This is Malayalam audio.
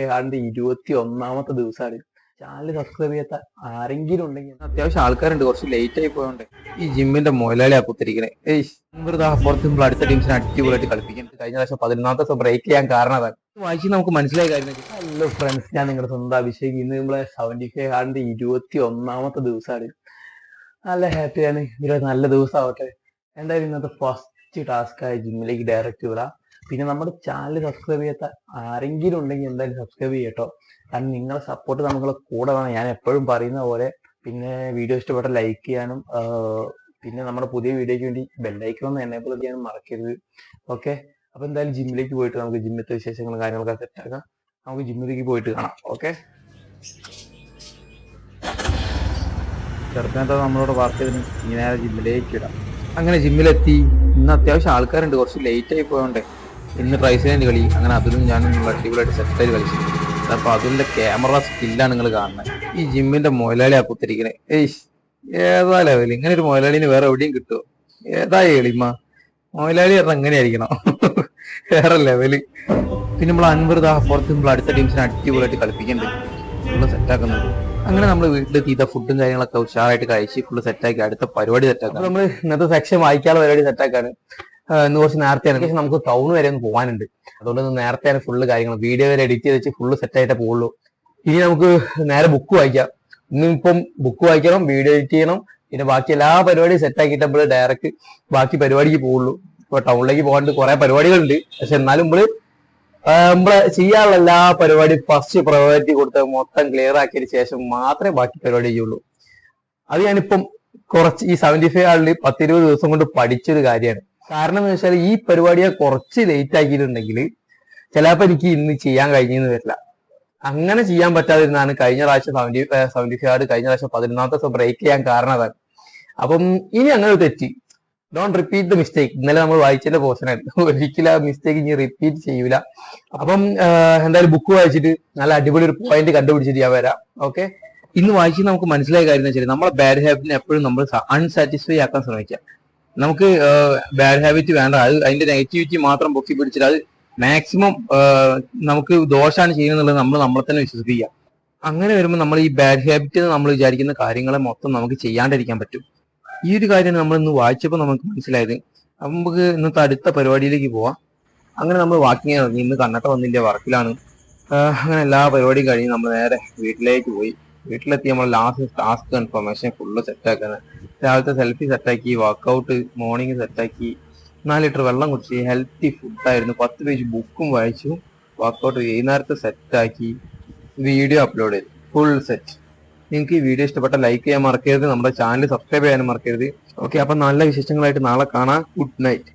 ഏതാണ്ട് 21ാമത്തെ ദിവസമാണ്. ചാനൽ സബ്സ്ക്രൈബ് ചെയ്യാത്ത ആരെങ്കിലും ഉണ്ടെങ്കിൽ അത്യാവശ്യം ആൾക്കാരുണ്ട്. കുറച്ച് ലേറ്റ് ആയി പോയോണ്ട് ഈ ജിമ്മിന്റെ മുതലാളിയാ കുത്തിരിക്കണേ. വെറുതെ പുറത്ത് നമ്മൾ അടുത്ത ടീംസിനെ അടിപൊളിയായിട്ട് കളിപ്പിക്കുന്നത്. കഴിഞ്ഞ പ്രാവശ്യം 11ാമത്തെ ദിവസം ബ്രേക്ക് ചെയ്യാൻ കാരണം അതാണ്. വായിച്ച് നമുക്ക് മനസ്സിലായ കാര്യം. ഹലോ ഫ്രണ്ട്സ്, ഞാൻ നിങ്ങളുടെ സ്വന്തം അഭിഷേക്. ഇന്ന് നമ്മളെ 75 ആണ്ട് 21ാമത്തെ ദിവസമാണ്. നല്ല ഹാപ്പിയാണ്. ഒരു നല്ല ദിവസം ആവട്ടെ. എന്തായാലും ഇന്നത്തെ ഫസ്റ്റ് ടാസ്ക് ആയ ജിമ്മിലേക്ക് ഡയറക്റ്റ് വിടാം. പിന്നെ നമ്മുടെ ചാനൽ സബ്സ്ക്രൈബ് ചെയ്യാത്ത ആരെങ്കിലും ഉണ്ടെങ്കിൽ എന്തായാലും സബ്സ്ക്രൈബ് ചെയ്യട്ടോ. കാരണം നിങ്ങളെ സപ്പോർട്ട് നമ്മളെ കൂടെ വേണം. ഞാൻ എപ്പോഴും പറയുന്ന പോലെ. പിന്നെ വീഡിയോ ഇഷ്ടപ്പെട്ട ലൈക്ക് ചെയ്യാനും പിന്നെ നമ്മുടെ പുതിയ വീഡിയോയ്ക്ക് വേണ്ടി ബെല്ലൈക്കൺ ഒന്ന് എനേബിൾ ചെയ്യാനും മറക്കരുത്. ഓക്കെ, അപ്പൊ എന്തായാലും ജിമ്മിലേക്ക് പോയിട്ട് നമുക്ക് ജിമ്മിലത്തെ വിശേഷങ്ങളും കാര്യങ്ങളൊക്കെ സെറ്റാക്കാം. നമുക്ക് ജിമ്മിലേക്ക് പോയിട്ട് കാണാം. ഓക്കെ, ചെറുക്കനത്തെ നമ്മളോട് വർക്ക് ചെയ്തിന് ഇങ്ങനെ ജിമ്മിലേക്ക് ഇടാം. അങ്ങനെ ജിമ്മിലെത്തി. ഇന്ന് അത്യാവശ്യം ആൾക്കാരുണ്ട്. കുറച്ച് ലേറ്റ് ആയി പോയോണ്ടേ ഇന്ന് ട്രൈസിലൻഡ് കളി. അങ്ങനെ അതിലും ഞാനും അടിപൊളിയായിട്ട് സെറ്റായി കളിച്ചു. അപ്പൊ അതിന്റെ ക്യാമറ സ്കില്ലാണ് നിങ്ങൾ കാണുന്നത്. ഈ ജിമ്മിന്റെ മുതലാളിയാ കുത്തിരിക്കണേ. ഏതാ ലെവല്? ഇങ്ങനെ ഒരു മുതലാളിന് വേറെ എവിടെയും കിട്ടുമോ? ഏതാ എളിമ മുതലാളി പറഞ്ഞാൽ എങ്ങനെയായിരിക്കണം? വേറെ ലെവല്. പിന്നെ നമ്മൾ അൻവർ പുറത്ത് നമ്മൾ അടുത്ത ടീംസിനെ അടിപൊളിയായിട്ട് കളിപ്പിക്കുന്നുണ്ട്. ഫുള്ള് സെറ്റാക്കുന്നുണ്ട്. അങ്ങനെ നമ്മൾ വീട്ടിലെത്തിയ ഫുഡും കാര്യങ്ങളൊക്കെ ഉഷാറായിട്ട് കഴിച്ച് ഫുള്ള് സെറ്റാക്കി അടുത്ത പരിപാടി സെറ്റാക്കാം. നമ്മൾ ഇന്നത്തെ സെക്ഷൻ വായിക്കാനുള്ള പരിപാടി സെറ്റാക്കാണ്. ഇന്ന് കുറച്ച് നേരത്തെയാണ്. പക്ഷേ നമുക്ക് ടൗൺ വരെ ഒന്ന് പോകാനുണ്ട്. അതുകൊണ്ട് നേരത്തെയാണ് ഫുള്ള് കാര്യങ്ങൾ വീഡിയോ വരെ എഡിറ്റ് ചെയ്ത് വെച്ച് ഫുള്ള് സെറ്റായിട്ടേ പോകുള്ളൂ. ഇനി നമുക്ക് നേരെ ബുക്ക് വായിക്കാം. ഇന്നിപ്പം ബുക്ക് വായിക്കണം, വീഡിയോ എഡിറ്റ് ചെയ്യണം, പിന്നെ ബാക്കി എല്ലാ പരിപാടിയും സെറ്റാക്കിയിട്ട് നമ്മൾ ഡയറക്റ്റ് ബാക്കി പരിപാടിക്ക് പോകുള്ളൂ. ഇപ്പൊ ടൗണിലേക്ക് പോകാണ്ട് കുറെ പരിപാടികളുണ്ട്. പക്ഷെ എന്നാലും നമ്മള് ചെയ്യാനുള്ള എല്ലാ പരിപാടിയും ഫസ്റ്റ് പ്രയോറിറ്റി കൊടുത്ത് മൊത്തം ക്ലിയർ ആക്കിയതിന് ശേഷം മാത്രമേ ബാക്കി പരിപാടി ചെയ്യുള്ളൂ. അത് ഞാനിപ്പം കുറച്ച് ഈ 75 ആളിൽ 10-20 ദിവസം കൊണ്ട് പഠിച്ചൊരു കാര്യമാണ്. കാരണം എന്ന് വെച്ചാൽ ഈ പരിപാടിയെ കുറച്ച് ലേറ്റ് ആക്കിയിട്ടുണ്ടെങ്കിൽ ചിലപ്പോൾ എനിക്ക് ഇന്ന് ചെയ്യാൻ കഴിഞ്ഞെന്ന് വരില്ല. അങ്ങനെ ചെയ്യാൻ പറ്റാതിരുന്നാണ് കഴിഞ്ഞ പ്രാവശ്യം 75 കഴിഞ്ഞ പ്രാവശ്യം 11ാമത്തെ ദിവസം ബ്രേക്ക് ചെയ്യാൻ കാരണം അതാണ്. അപ്പം ഇനി അങ്ങനെ തെറ്റി ഡോണ്ട് റിപ്പീറ്റ് ദ മിസ്റ്റേക്ക്. ഇന്നലെ നമ്മൾ വായിച്ചതിന്റെ പോർഷനാണ്. ഒരിക്കലും ആ മിസ്റ്റേക്ക് ഇനി റിപ്പീറ്റ് ചെയ്യൂല. അപ്പം എന്തായാലും ബുക്ക് വായിച്ചിട്ട് നല്ല അടിപൊളി ഒരു പോയിന്റ് കണ്ടുപിടിച്ചിട്ട് ഞാൻ വരാം. ഓക്കെ, ഇന്ന് വായിച്ച് നമുക്ക് മനസ്സിലായ കാര്യം എന്ന് വെച്ചാൽ നമ്മളെ ബാഡ് ഹാബിറ്റിനെ എപ്പോഴും നമ്മൾ അൺസാറ്റിസ്ഫൈ ആക്കാൻ ശ്രമിക്കാം. നമുക്ക് ബാഡ് ഹാബിറ്റ് വേണ്ട, അത് അതിന്റെ നെഗറ്റിവിറ്റി മാത്രം പൊക്കി പിടിച്ചിട്ട് അത് മാക്സിമം നമുക്ക് ദോഷമാണ് ചെയ്യുന്നത് നമ്മൾ നമ്മളെ തന്നെ വിശ്വസിപ്പിക്കുക. അങ്ങനെ വരുമ്പോൾ നമ്മൾ ഈ ബാഡ് ഹാബിറ്റ് നമ്മൾ വിചാരിക്കുന്ന കാര്യങ്ങളെ മൊത്തം നമുക്ക് ചെയ്യാണ്ടിരിക്കാൻ പറ്റും. ഈ ഒരു കാര്യം നമ്മൾ ഇന്ന് വായിച്ചപ്പോൾ നമുക്ക് മനസ്സിലായത്. അപ്പം നമുക്ക് ഇന്നത്തെ അടുത്ത പരിപാടിയിലേക്ക് പോവാം. അങ്ങനെ നമ്മൾ വാക്കിങ് ഇറങ്ങി. ഇന്ന് കണ്ണട്ട വന്നില്ല, വർക്കിലാണ്. അങ്ങനെ എല്ലാ പരിപാടിയും കഴിഞ്ഞ് നമ്മൾ നേരെ വീട്ടിലേക്ക് പോയി. വീട്ടിലെത്തി നമ്മൾ ലാസ്റ്റ് ടാസ്ക് കൺഫർമേഷൻ ഫുള്ള് സെറ്റാക്കാൻ. രാവിലത്തെ സെൽഫി സെറ്റാക്കി, വർക്കൗട്ട് മോർണിംഗ് സെറ്റാക്കി, 4 ലിറ്റർ വെള്ളം കുടിച്ച്, ഹെൽത്തി ഫുഡായിരുന്നു, 10 പേജ് ബുക്കും വായിച്ചു, വർക്കൗട്ട് വൈകുന്നേരത്തെ സെറ്റാക്കി, വീഡിയോ അപ്ലോഡ് ചെയ്തു, ഫുൾ സെറ്റ്. നിങ്ങൾക്ക് ഈ വീഡിയോ ഇഷ്ടപ്പെട്ട ലൈക്ക് ചെയ്യാൻ മറക്കരുത്. നമ്മുടെ ചാനൽ സബ്സ്ക്രൈബ് ചെയ്യാനും മറക്കരുത്. ഓക്കെ, അപ്പം നല്ല വിശേഷങ്ങളായിട്ട് നാളെ കാണാം. Good night.